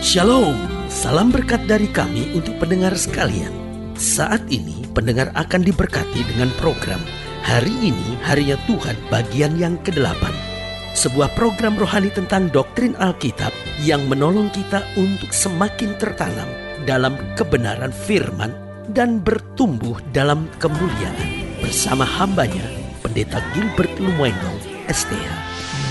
Shalom, salam berkat dari kami untuk pendengar sekalian. Saat ini pendengar akan diberkati dengan program Hari Ini Harinya Tuhan bagian yang ke-8. Sebuah program rohani tentang doktrin Alkitab yang menolong kita untuk semakin tertanam dalam kebenaran firman dan bertumbuh dalam kemuliaan. Bersama hambanya, Pendeta Gilbert Lumuendo, STH.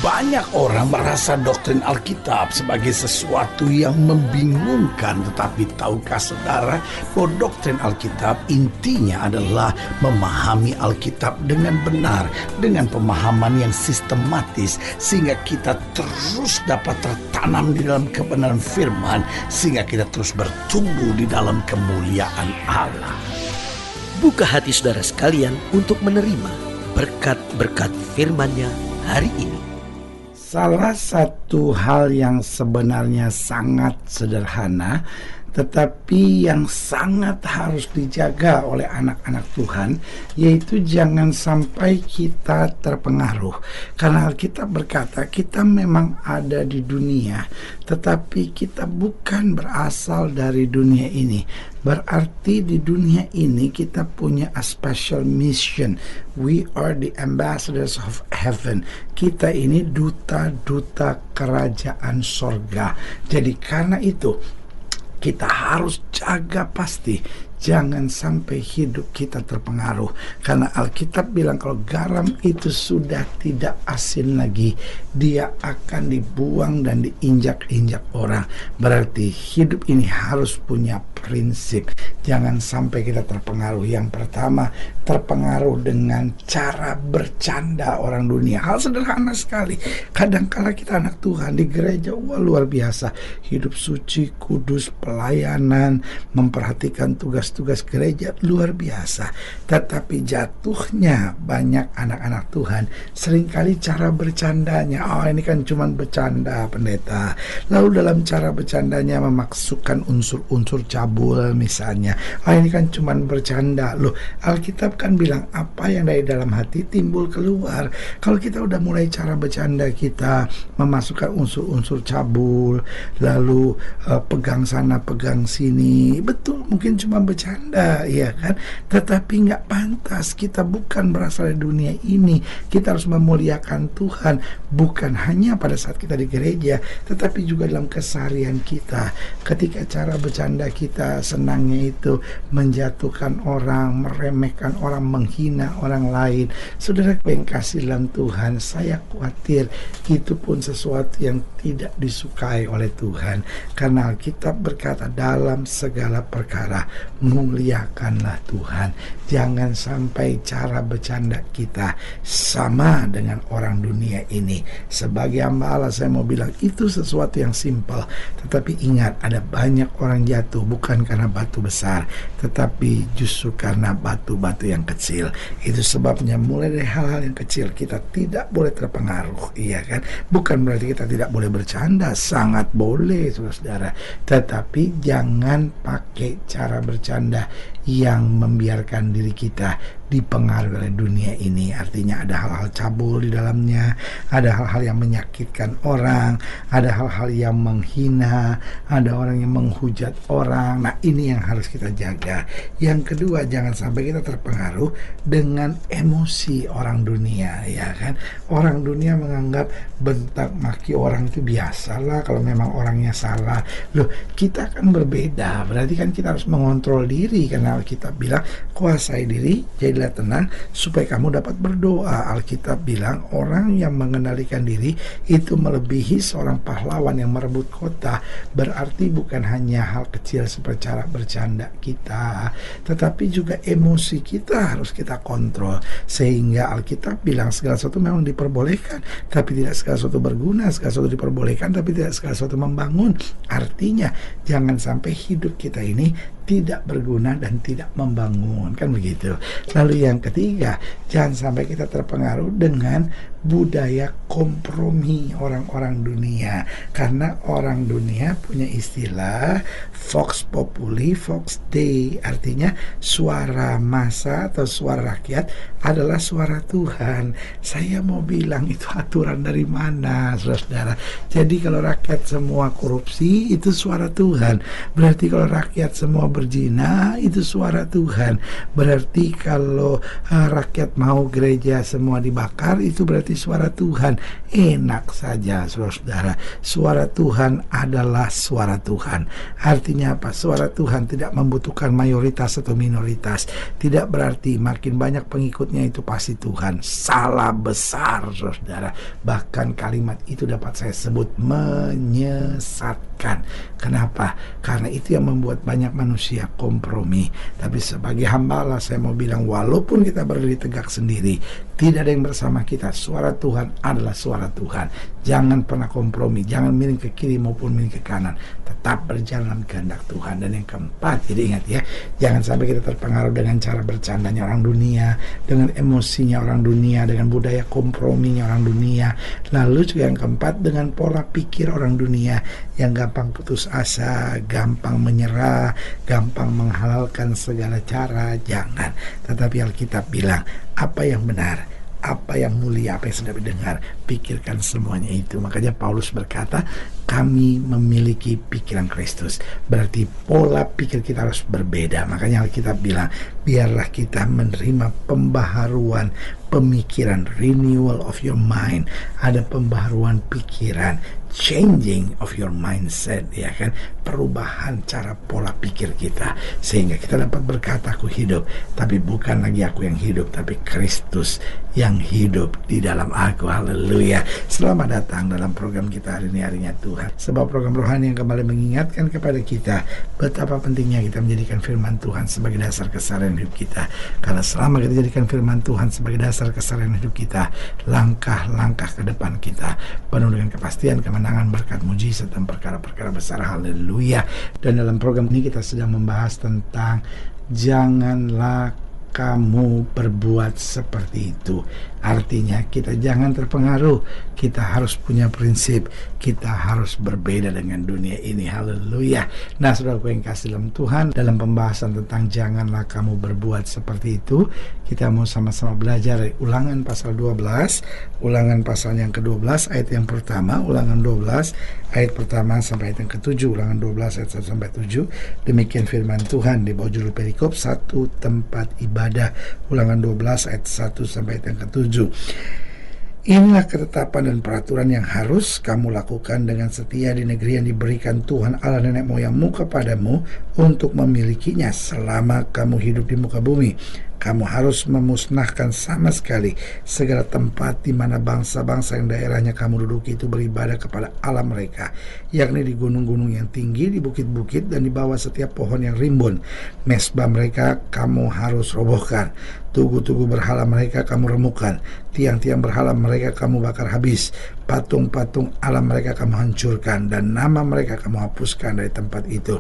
Banyak orang merasa doktrin Alkitab sebagai sesuatu yang membingungkan. Tetapi tahukah saudara bahwa doktrin Alkitab intinya adalah memahami Alkitab dengan benar, dengan pemahaman yang sistematis, sehingga kita terus dapat tertanam di dalam kebenaran firman, sehingga kita terus bertumbuh di dalam kemuliaan Allah. Buka hati saudara sekalian untuk menerima berkat-berkat firman-Nya hari ini. Salah satu hal yang sebenarnya sangat sederhana, tetapi yang sangat harus dijaga oleh anak-anak Tuhan, yaitu jangan sampai kita terpengaruh. Karena Alkitab berkata kita memang ada di dunia, tetapi kita bukan berasal dari dunia ini. Berarti di dunia ini kita punya a special mission. We are the ambassadors of heaven. Kita ini duta-duta kerajaan sorga. Jadi karena itu kita harus jaga pasti jangan sampai hidup kita terpengaruh. Karena Alkitab bilang kalau garam itu sudah tidak asin lagi, dia akan dibuang dan diinjak-injak orang. Berarti hidup ini harus punya prinsip. Jangan sampai kita terpengaruh. Yang pertama, terpengaruh dengan cara bercanda orang dunia. Hal sederhana sekali. Kadangkala kita anak Tuhan di gereja, luar biasa. Hidup suci, kudus, pelayanan, memperhatikan tugas gereja luar biasa. Tetapi jatuhnya banyak anak-anak Tuhan seringkali cara bercandanya, ini kan cuma bercanda pendeta. Lalu dalam cara bercandanya memasukkan unsur-unsur cabul misalnya. Ini kan cuma bercanda. Loh, Alkitab kan bilang apa yang dari dalam hati timbul keluar. Kalau kita udah mulai cara bercanda kita memasukkan unsur-unsur cabul, lalu pegang sana pegang sini, betul mungkin cuma bercanda, ya kan? Tetapi nggak pantas. Kita bukan berasal dari dunia ini. Kita harus memuliakan Tuhan, bukan hanya pada saat kita di gereja, tetapi juga dalam keseharian kita. Ketika cara bercanda kita senangnya itu menjatuhkan orang, meremehkan orang, menghina orang lain, saudara yang kasih dalam Tuhan, saya khawatir itu pun sesuatu yang tidak disukai oleh Tuhan. Karena Alkitab berkata dalam segala perkara muliakanlah Tuhan. Jangan sampai cara bercanda kita sama dengan orang dunia ini. Sebagai hamba Allah, saya mau bilang itu sesuatu yang simpel. Tetapi ingat, ada banyak orang jatuh bukan karena batu besar, tetapi justru karena batu-batu yang kecil. Itu sebabnya mulai dari hal-hal yang kecil kita tidak boleh terpengaruh, iya kan? Bukan berarti kita tidak boleh bercanda, sangat boleh saudara. Tetapi jangan pakai cara bercanda yang membiarkan diri kita dipengaruhi oleh dunia ini. Artinya ada hal-hal cabul di dalamnya, ada hal-hal yang menyakitkan orang, ada hal-hal yang menghina, ada orang yang menghujat orang. Nah, ini yang harus kita jaga. Yang kedua, jangan sampai kita terpengaruh dengan emosi orang dunia, ya kan? Orang dunia menganggap bentak maki orang itu biasalah kalau memang orangnya salah. Loh, kita kan berbeda. Berarti kan kita harus mengontrol diri, karena Alkitab bilang kuasai diri, jadilah tenang supaya kamu dapat berdoa. Alkitab bilang orang yang mengendalikan diri itu melebihi seorang pahlawan yang merebut kota. Berarti bukan hanya hal kecil seperti cara bercanda kita, tetapi juga emosi kita harus kita kontrol. Sehingga Alkitab bilang segala sesuatu memang diperbolehkan, tapi tidak segala sesuatu berguna. Segala sesuatu diperbolehkan, tapi tidak segala sesuatu membangun. Artinya jangan sampai hidup kita ini tidak berguna dan tidak membangun, kan begitu. Lalu yang ketiga, jangan sampai kita terpengaruh dengan budaya kompromi orang-orang dunia, karena orang dunia punya istilah Vox Populi, Vox Dei, artinya suara massa atau suara rakyat adalah suara Tuhan. Saya mau bilang itu aturan dari mana, saudara? Jadi kalau rakyat semua korupsi, itu suara Tuhan. Berarti kalau rakyat semua berzina, itu suara Tuhan. Berarti kalau rakyat mau gereja semua dibakar, itu berarti suara Tuhan. Enak saja, saudara. Suara Tuhan adalah suara Tuhan. Artinya apa? Suara Tuhan tidak membutuhkan mayoritas atau minoritas. Tidak berarti makin banyak pengikutnya itu pasti Tuhan. Salah besar, saudara. Bahkan kalimat itu dapat saya sebut menyesatkan. Kenapa? Karena itu yang membuat banyak manusia kompromi. Tapi sebagai hamba Allah, saya mau bilang, walaupun kita berdiri tegak sendiri, tidak ada yang bersama kita. Suara Tuhan adalah suara Tuhan. Jangan pernah kompromi, jangan miring ke kiri maupun miring ke kanan. Tetap berjalan kehendak Tuhan. Dan yang keempat, jadi ingat ya, jangan sampai kita terpengaruh dengan cara bercandanya orang dunia, dengan emosinya orang dunia, dengan budaya komprominya orang dunia. Lalu juga yang keempat, dengan pola pikir orang dunia yang gampang putus asa, gampang menyerah, gampang menghalalkan segala cara. Jangan. Tetapi Alkitab bilang, apa yang benar, apa yang mulia, apa yang sedap didengar, pikirkan semuanya itu. Makanya Paulus berkata, kami memiliki pikiran Kristus. Berarti pola pikir kita harus berbeda. Makanya Alkitab bilang, biarlah kita menerima pembaharuan pemikiran, renewal of your mind. Ada pembaharuan pikiran, changing of your mindset, ya kan, perubahan cara pola pikir kita, sehingga kita dapat berkata, aku hidup, tapi bukan lagi aku yang hidup, tapi Kristus yang hidup di dalam aku. Haleluya. Selamat datang dalam program kita hari ini, harinya Tuhan, sebuah program rohani yang kembali mengingatkan kepada kita betapa pentingnya kita menjadikan firman Tuhan sebagai dasar keseharian hidup kita. Karena selama kita jadikan firman Tuhan sebagai dasar keseharian hidup kita, langkah-langkah ke depan kita penuh dengan kepastian, kemenangan, berkat, mujizat, dan perkara-perkara besar. Haleluya. Dan dalam program ini kita sedang membahas tentang janganlah kamu berbuat seperti itu. Artinya kita jangan terpengaruh, kita harus punya prinsip, kita harus berbeda dengan dunia ini. Haleluya. Nah, saudaraku yang kasih dalam Tuhan, dalam pembahasan tentang janganlah kamu berbuat seperti itu, kita mau sama-sama belajar dari Ulangan pasal 12, Ulangan pasal yang ke-12 ayat yang pertama, Ulangan 12 ayat pertama sampai ayat yang ke-7, Ulangan 12 ayat 1 sampai 7. Demikian firman Tuhan di bawah judul perikop satu tempat ibadah, Ulangan 12 ayat 1 sampai ayat yang ke-7. Inilah ketetapan dan peraturan yang harus kamu lakukan dengan setia di negeri yang diberikan Tuhan Allah nenek moyangmu kepadamu untuk memilikinya selama kamu hidup di muka bumi. Kamu harus memusnahkan sama sekali segala tempat di mana bangsa-bangsa yang daerahnya kamu duduki itu beribadah kepada Allah mereka, yakni di gunung-gunung yang tinggi, di bukit-bukit, dan di bawah setiap pohon yang rimbun. Mesbah mereka kamu harus robohkan, tugu-tugu berhala mereka kamu remukkan, tiang-tiang berhala mereka kamu bakar habis, patung-patung Allah mereka kamu hancurkan, dan nama mereka kamu hapuskan dari tempat itu.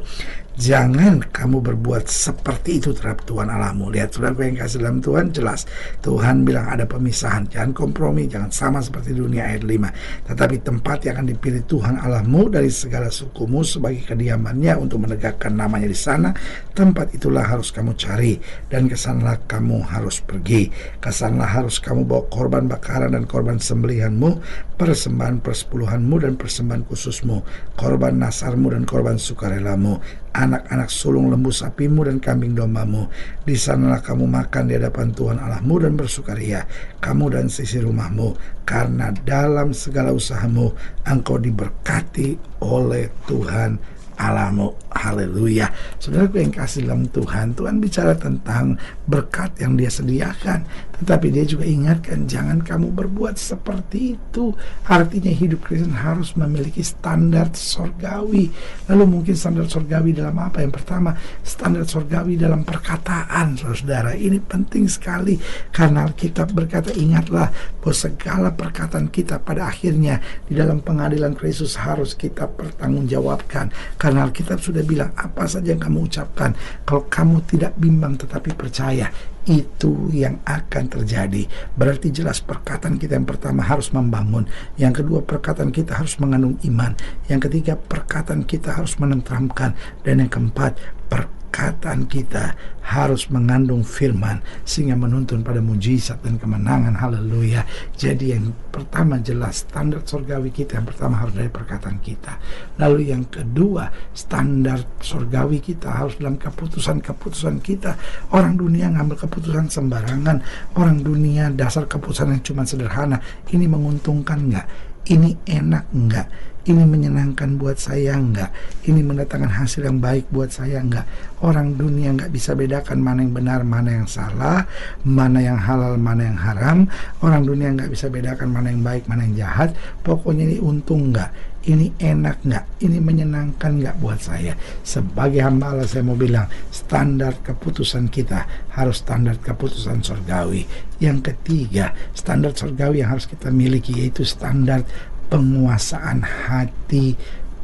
Jangan kamu berbuat seperti itu terhadap Tuhan Allahmu. Lihat, saudara yang kasih dalam Tuhan, jelas Tuhan bilang ada pemisahan, jangan kompromi, jangan sama seperti dunia, ayat 5. Tetapi tempat yang akan dipilih Tuhan Allahmu dari segala sukumu sebagai kediamannya untuk menegakkan namanya di sana, tempat itulah harus kamu cari, dan kesanlah kamu harus pergi. Kesanlah harus kamu bawa korban bakaran dan korban sembelihanmu, persembahan persepuluhanmu dan persembahan khususmu, korban nasarmu dan korban sukarelamu, anak-anak sulung lembu sapimu dan kambing dombamu. Di sanalah kamu makan di hadapan Tuhan Allahmu dan bersukaria, kamu dan sisi rumahmu, karena dalam segala usahamu engkau diberkati oleh Tuhan Allahmu. Haleluya. Saudaraku yang kasih dalam Tuhan, Tuhan bicara tentang berkat yang Dia sediakan, tetapi Dia juga ingatkan jangan kamu berbuat seperti itu. Artinya hidup Kristen harus memiliki standar sorgawi. Lalu mungkin standar sorgawi dalam apa? Yang pertama, standar sorgawi dalam perkataan. Saudara, ini penting sekali karena Alkitab berkata, ingatlah bahwa segala perkataan kita pada akhirnya di dalam pengadilan Kristus harus kita pertanggungjawabkan, karena Alkitab sudah bilang apa saja yang kamu ucapkan, kalau kamu tidak bimbang tetapi percaya, itu yang akan terjadi. Berarti jelas perkataan kita yang pertama harus membangun, yang kedua perkataan kita harus mengandung iman, yang ketiga perkataan kita harus menenteramkan, dan yang keempat perkataan kita harus mengandung firman sehingga menuntun pada mujizat dan kemenangan. Haleluya. Jadi yang pertama jelas standar surgawi kita yang pertama harus dari perkataan kita. Lalu yang kedua, standar surgawi kita harus dalam keputusan-keputusan kita. Orang dunia ngambil keputusan sembarangan, orang dunia dasar keputusan yang cuma sederhana. Ini menguntungkan enggak? Ini enak enggak? Ini menyenangkan buat saya enggak? Ini mendatangkan hasil yang baik buat saya enggak? Orang dunia enggak bisa bedakan mana yang benar, mana yang salah, mana yang halal, mana yang haram. Orang dunia enggak bisa bedakan mana yang baik, mana yang jahat. Pokoknya ini untung enggak? Ini enak enggak? Ini menyenangkan enggak buat saya? Sebagai hamba Allah saya mau bilang, standar keputusan kita harus standar keputusan surgawi. Yang ketiga, standar surgawi yang harus kita miliki yaitu standar penguasaan hati,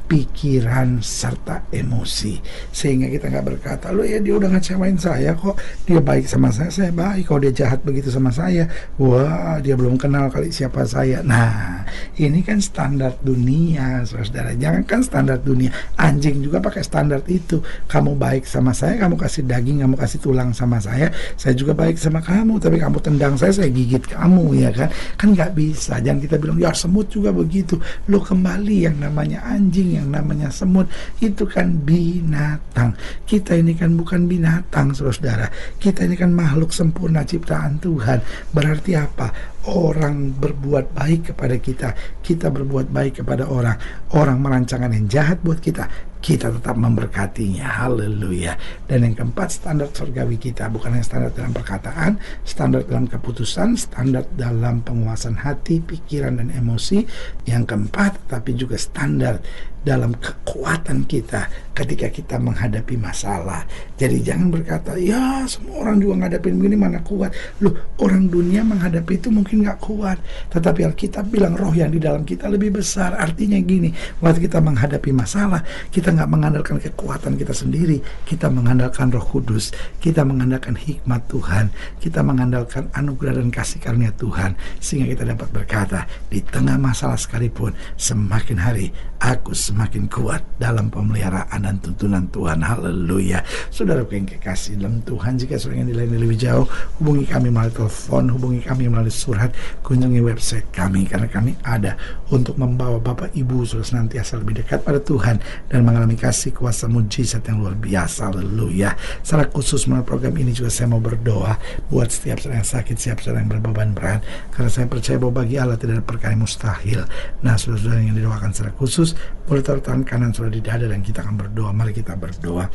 pikiran, serta emosi. Sehingga kita gak berkata, loh ya dia udah ngecewain saya kok, dia baik sama saya baik. Kalau dia jahat begitu sama saya, wah dia belum kenal kali siapa saya. Nah, ini kan standar dunia, saudara. Jangankan standar dunia, anjing juga pakai standar itu. Kamu baik sama saya, kamu kasih daging, kamu kasih tulang sama saya juga baik sama kamu. Tapi kamu tendang saya gigit kamu, ya kan? Kan gak bisa. Jangan kita bilang, ya semut juga begitu. Lo kembali yang namanya anjing, yang namanya semut itu kan binatang. Kita ini kan bukan binatang, saudara. Kita ini kan makhluk sempurna ciptaan Tuhan. Berarti apa? Orang berbuat baik kepada kita, kita berbuat baik kepada orang. Orang merancangkan yang jahat buat kita, kita tetap memberkatinya. Haleluya. Dan yang keempat, standar surgawi kita bukan hanya standar dalam perkataan, standar dalam keputusan, standar dalam penguasaan hati, pikiran, dan emosi. Yang keempat, tapi juga standar dalam kekuatan kita ketika kita menghadapi masalah. Jadi jangan berkata, ya semua orang juga ngadapin begini mana kuat. Loh, orang dunia menghadapi itu mungkin gak kuat, tetapi Alkitab bilang roh yang di dalam kita lebih besar. Artinya gini, waktu kita menghadapi masalah, kita gak mengandalkan kekuatan kita sendiri, kita mengandalkan Roh Kudus, kita mengandalkan hikmat Tuhan, kita mengandalkan anugerah dan kasih karunia Tuhan, sehingga kita dapat berkata, di tengah masalah sekalipun, semakin hari aku semakin kuat dalam pemeliharaan dan tuntunan Tuhan. Haleluya. Saudara yang kekasih dalam Tuhan, jika saudara ingin dilayani lebih jauh, hubungi kami melalui telepon, hubungi kami melalui surat, kunjungi website kami, karena kami ada untuk membawa Bapak Ibu saudara senantiasa lebih dekat pada Tuhan dan mengalami kasih kuasa mujizat yang luar biasa. Haleluya. Secara khusus melalui program ini juga saya mau berdoa buat setiap saudara yang sakit, setiap saudara yang berbeban berat, karena saya percaya bahwa bagi Allah tidak ada perkara yang mustahil. Nah, saudara-saudara yang didoakan secara khusus, boleh taruh tangan kanan saudara di dada dan kita akan berdoa. Mari kita berdoa.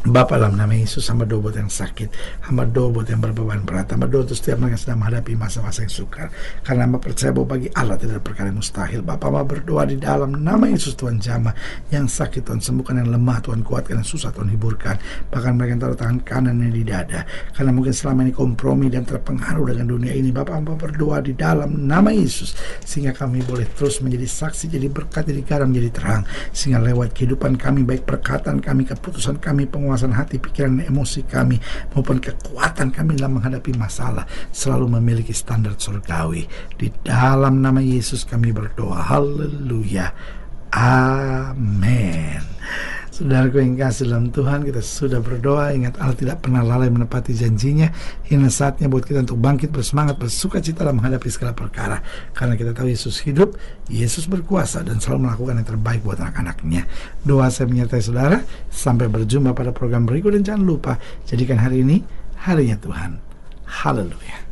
Bapa, dalam nama Yesus, hamba doa buat yang sakit, hamba doa buat yang berbeban berat, hamba doa untuk setiap orang yang sedang menghadapi masa-masa yang sukar, karena hamba percaya bahwa bagi Allah tidak ada perkara yang mustahil. Bapa, hamba berdoa di dalam nama Yesus, Tuhan jamah yang sakit Tuhan sembuhkan, yang lemah Tuhan kuatkan, yang susah Tuhan hiburkan. Bahkan mereka yang taruh tangan kanannya di dada, karena mungkin selama ini kompromi dan terpengaruh dengan dunia ini. Bapa, hamba berdoa di dalam nama Yesus, sehingga kami boleh terus menjadi saksi, jadi berkat, jadi garam, jadi terang, sehingga lewat kehidupan kami, baik perkataan kami, keputusan kami, penguasaan hati, pikiran, dan emosi kami, maupun kekuatan kami dalam menghadapi masalah, selalu memiliki standar surgawi. Di dalam nama Yesus kami berdoa. Haleluya. Amin. Saudaraku yang kasih dalam Tuhan, kita sudah berdoa. Ingat, Allah tidak pernah lalai menepati janjinya. Ini saatnya buat kita untuk bangkit, bersemangat, bersuka cita dalam menghadapi segala perkara, karena kita tahu Yesus hidup, Yesus berkuasa, dan selalu melakukan yang terbaik buat anak-anaknya. Doa saya menyertai saudara. Sampai berjumpa pada program berikut, dan jangan lupa jadikan hari ini harinya Tuhan. Haleluya.